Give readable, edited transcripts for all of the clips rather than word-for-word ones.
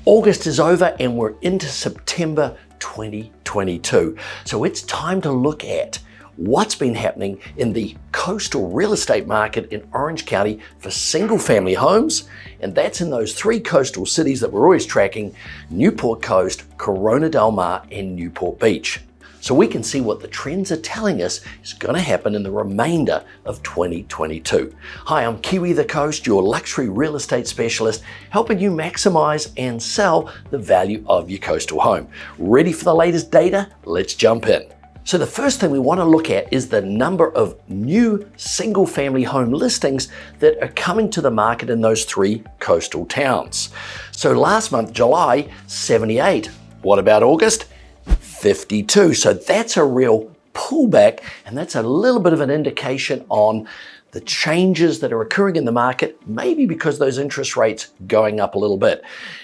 August is over and we're into September 2022. So it's time to look at what's been happening in the coastal real estate market in Orange County for single family homes. And that's in those three coastal cities that we're always tracking: Newport Coast, Corona Del Mar, and Newport Beach. So we can see what the trends are telling us is going to happen in the remainder of 2022. Hi, I'm Kiwi the Coast, your luxury real estate specialist, helping you maximize and sell the value of your coastal home. Ready for the latest data? Let's jump in. So the first thing we want to look at is the number of new single family home listings that are coming to the market in those three coastal towns. So last month, July, 78. What about August? 52. So that's a real pullback, and that's a little bit of an indication on the changes that are occurring in the market, maybe because those interest rates going up a little bit.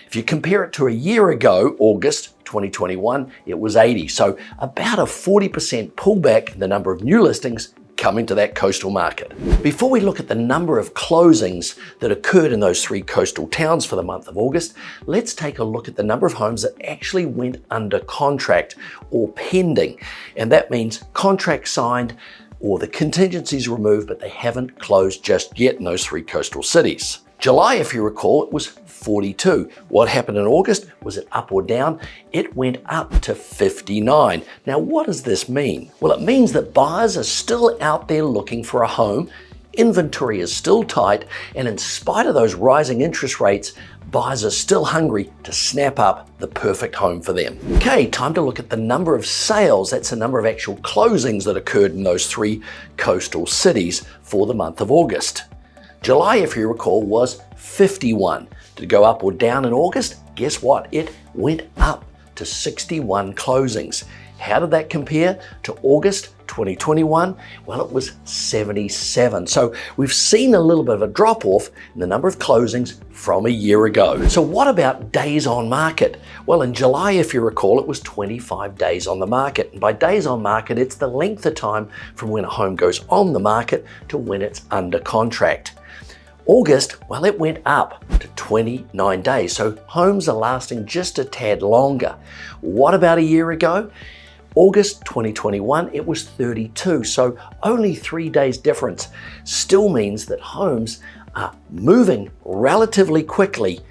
If you compare it to a year ago, August 2021, it was 80. So about a 40% pullback in the number of new listings coming to that coastal market. Before we look at the number of closings that occurred in those three coastal towns for the month of August, let's take a look at the number of homes that actually went under contract or pending. And that means contract signed or the contingencies removed, but they haven't closed just yet in those three coastal cities. July, if you recall, it was 42. What happened in August? Was it up or down? It went up to 59. Now, what does this mean? Well, it means that buyers are still out there looking for a home. Inventory is still tight, and in spite of those rising interest rates, buyers are still hungry to snap up the perfect home for them. Okay, time to look at the number of sales. That's the number of actual closings that occurred in those three coastal cities for the month of August. July, if you recall, was 51. Did it go up or down in August? Guess what? It went up to 61 closings. How did that compare to August 2021? Well, it was 77. So we've seen a little bit of a drop off in the number of closings from a year ago. So what about days on market? Well, in July, if you recall, it was 25 days on the market. And by days on market, it's the length of time from when a home goes on the market to when it's under contract. August, well, it went up to 29 days. So homes are lasting just a tad longer. What about a year ago? August 2021, it was 32. So only 3 days difference. Still means that homes are moving relatively quickly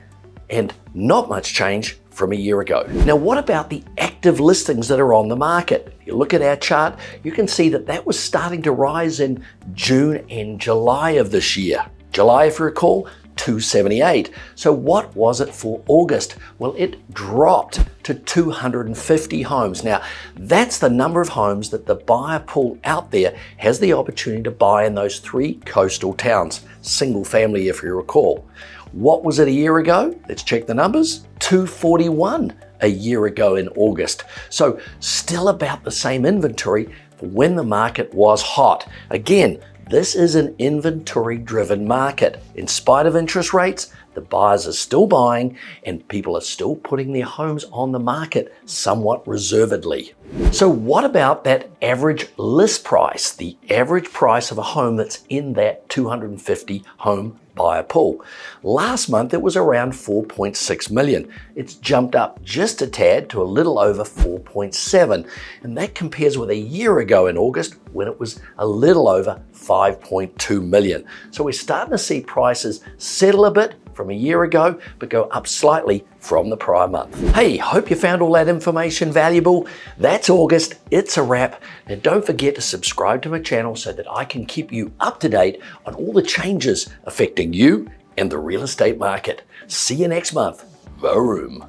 and not much change from a year ago. Now, what about the active listings that are on the market? If you look at our chart, you can see that that was starting to rise in June and July of this year. July, if you recall, 278. So what was it for August? Well, it dropped to 250 homes. Now, that's the number of homes that the buyer pool out there has the opportunity to buy in those three coastal towns, single family, if you recall. What was it a year ago? Let's check the numbers. 241 a year ago in August. So still about the same inventory for when the market was hot. Again, this is an inventory-driven market. In spite of interest rates, the buyers are still buying and people are still putting their homes on the market somewhat reservedly. So what about that average list price, the average price of a home that's in that 250 home buyer pool? Last month, it was around 4.6 million. It's jumped up just a tad to a little over 4.7. And that compares with a year ago in August when it was a little over 5.2 million. So we're starting to see prices settle a bit from a year ago, but go up slightly from the prior month. Hey, hope you found all that information valuable. That's August, it's a wrap. Now don't forget to subscribe to my channel so that I can keep you up to date on all the changes affecting you and the real estate market. See you next month. Varoom.